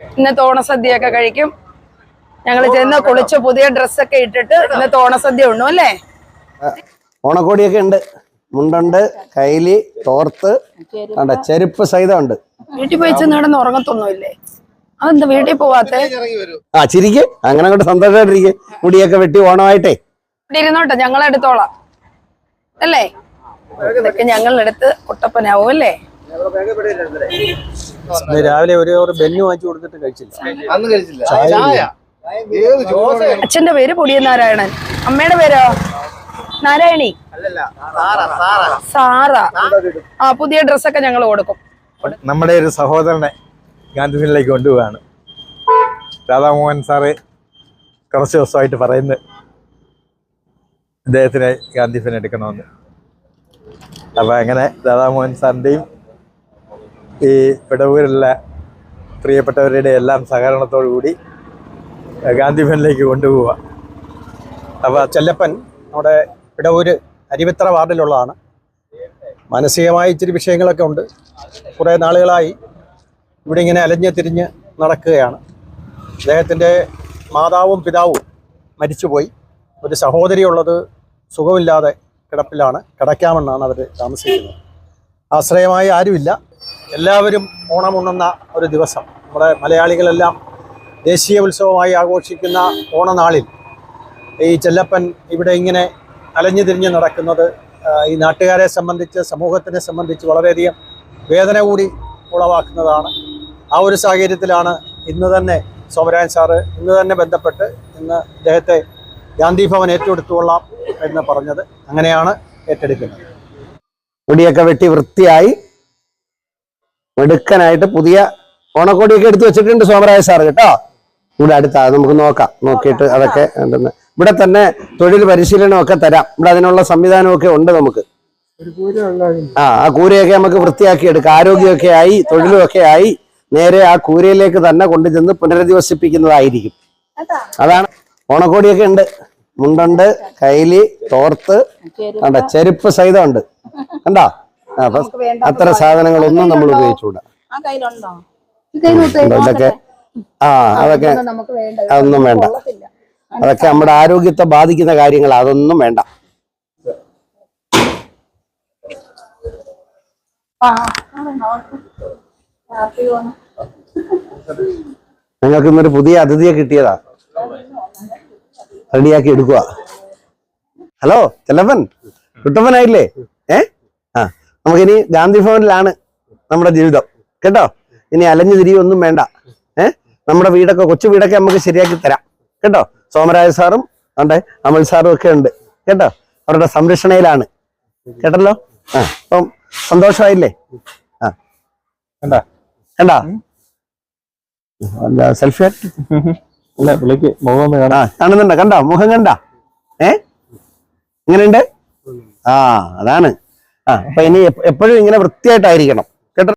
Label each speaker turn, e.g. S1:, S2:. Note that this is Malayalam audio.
S1: ഇന്നത്തെ ഓണസദ്യയൊക്കെ കഴിക്കും. ഞങ്ങൾ ചെന്ന് കുളിച്ച് പുതിയ ഡ്രസ്സൊക്കെ ഇട്ടിട്ട് ഇന്നത്തെ ഓണസദ്യ ഉണ്ണു അല്ലേ.
S2: ഓണക്കോടിയൊക്കെ ഉണ്ട്, മുണ്ടുണ്ട്, കൈലി, തോർത്ത്, ചെരുപ്പ് സഹിതം ഉണ്ട്.
S1: വീട്ടിൽ പോയി ചെന്ന് കിടന്ന് ഉറങ്ങത്തൊന്നുമില്ലേ? അതെന്താ വീട്ടിൽ പോവാത്തെ?
S2: ചിരിക്ക്, അങ്ങനെ അങ്ങോട്ട് സന്തോഷമായിട്ടിരിക്കും. മുടിയൊക്കെ വെട്ടി ഓണമായിട്ടേ
S1: ഇവിടെ ഇരുന്നോട്ടെ, ഞങ്ങൾ എടുത്തോളാം അല്ലേ. ഇതൊക്കെ ഞങ്ങളെടുത്ത് കുട്ടപ്പനാവും അല്ലേ.
S3: രാവിലെ ഒരു ബെന്നു വാങ്ങിച്ചു കൊടുത്തിട്ട് കഴിച്ചില്ല.
S1: അച്ഛന്റെ പേര് പൊടിയ നാരായണൻ, അമ്മയുടെ പേരോ നാരായണി. സാറ. ആ പുതിയ ഡ്രസ്സൊക്കെ ഞങ്ങൾ കൊടുക്കും.
S3: നമ്മുടെ ഒരു സഹോദരനെ ഗാന്ധിഭവനിലേക്ക് കൊണ്ടുപോവാണ്. രാധാമോഹൻ സാറ് കുറച്ച് ദിവസമായിട്ട് പറയുന്നത് അദ്ദേഹത്തിന് ഗാന്ധിഭവൻ എടുക്കണമെന്ന്. അപ്പം അങ്ങനെ രാധാമോഹൻ സാറിൻ്റെയും ഈ വിടവൂരിലുള്ള പ്രിയപ്പെട്ടവരുടെ എല്ലാം സഹകരണത്തോടു കൂടി ഗാന്ധിഭവനിലേക്ക് കൊണ്ടുപോവുക. അപ്പോൾ ചെല്ലപ്പൻ നമ്മുടെ വിടവൂര് അരുവിത്തറ വാർഡിലുള്ളതാണ്. മാനസികമായ ഇച്ചിരി വിഷയങ്ങളൊക്കെ ഉണ്ട്. കുറേ നാളുകളായി ഇവിടെ ഇങ്ങനെ അലഞ്ഞ് തിരിഞ്ഞ് നടക്കുകയാണ്. അദ്ദേഹത്തിൻ്റെ മാതാവും പിതാവും മരിച്ചുപോയി. ഒരു സഹോദരി ഉള്ളത് സുഖമില്ലാതെ കിടപ്പിലാണ്, കിടക്കാമെന്നാണ് അവർ താമസിക്കുന്നത്. ആശ്രയമായി ആരുമില്ല. എല്ലാവരും ഓണമുണ്ണുന്ന ഒരു ദിവസം, നമ്മുടെ മലയാളികളെല്ലാം ദേശീയ ഉത്സവമായി ആഘോഷിക്കുന്ന ഓണനാളിൽ ഈ ചെല്ലപ്പൻ ഇവിടെ ഇങ്ങനെ അലഞ്ഞു തിരിഞ്ഞ് നടക്കുന്നത് ഈ നാട്ടുകാരെ സംബന്ധിച്ച്, സമൂഹത്തിനെ സംബന്ധിച്ച് വളരെയധികം വേദന കൂടി ഉളവാക്കുന്നതാണ്. ആ ഒരു സാഹചര്യത്തിലാണ് ഇന്ന് തന്നെ സോമരാജൻ സാറ് ഇന്ന് തന്നെ ബന്ധപ്പെട്ട് ഇന്ന് അദ്ദേഹത്തെ ഗാന്ധിഭവൻ ഏറ്റെടുത്തുകൊള്ളാം എന്ന് പറഞ്ഞത്. അങ്ങനെയാണ് ഏറ്റെടുക്കുന്നത്.
S2: മുടിയൊക്കെ വെട്ടി വൃത്തിയായി മെടുക്കനായിട്ട് പുതിയ ഓണക്കോടിയൊക്കെ എടുത്തു വെച്ചിട്ടുണ്ട് സോമരാജ സാറ് കേട്ടോ. ഇവിടെ അടുത്താ, നമുക്ക് നോക്കാം. നോക്കിയിട്ട് അതൊക്കെ ഉണ്ടെന്ന്. ഇവിടെ തന്നെ തൊഴിൽ പരിശീലനമൊക്കെ തരാം. ഇവിടെ അതിനുള്ള സംവിധാനമൊക്കെ ഉണ്ട് നമുക്ക്. ആ കൂരയൊക്കെ നമുക്ക് വൃത്തിയാക്കി എടുക്കാം. ആരോഗ്യമൊക്കെ ആയി, തൊഴിലുമൊക്കെ ആയി, നേരെ ആ കൂരയിലേക്ക് തന്നെ കൊണ്ടുചെന്ന് പുനരധിവസിപ്പിക്കുന്നതായിരിക്കും. അതാണ്. ഓണക്കോടിയൊക്കെ ഉണ്ട്, മുണ്ടുണ്ട്, കൈലി, തോർത്ത്, ചെരുപ്പ് സഹിതം ഉണ്ട്. കണ്ടോ? അപ്പൊ അത്ര സാധനങ്ങളൊന്നും നമ്മൾ ഉപയോഗിച്ചുകൂടാ. ഇതൊക്കെ അതൊക്കെ അതൊന്നും വേണ്ട. അതൊക്കെ നമ്മുടെ ആരോഗ്യത്തെ ബാധിക്കുന്ന കാര്യങ്ങളാണ്. അതൊന്നും വേണ്ട. ഞങ്ങൾക്ക് ഇന്നൊരു പുതിയ അതിഥിയെ കിട്ടിയതാ, റെഡിയാക്കി എടുക്കുക. ഹലോ ചെല്ലപ്പൻ, കുട്ടപ്പനായില്ലേ? നമുക്കിനി ഗാന്ധിഭവനിലാണ് നമ്മുടെ ജീവിതം കേട്ടോ. ഇനി അലഞ്ഞു തിരിയൊന്നും വേണ്ട. നമ്മുടെ വീടൊക്കെ, കൊച്ചു വീടൊക്കെ നമുക്ക് ശരിയാക്കി തരാം കേട്ടോ. സോമരാജ സാറും ഉണ്ട്, അമൽ സാറും ഒക്കെ ഉണ്ട് കേട്ടോ. അവരുടെ സംരക്ഷണയിലാണ് കേട്ടല്ലോ. അപ്പം സന്തോഷമായില്ലേ? കണ്ടാ സെൽഫി കാണുന്നുണ്ടോ? കണ്ടോ മുഖം? കണ്ട ഇങ്ങനെയുണ്ട്. അതാണ്. അപ്പൊ ഇനി എപ്പോഴും ഇങ്ങനെ വൃത്തിയായിട്ടായിരിക്കണം.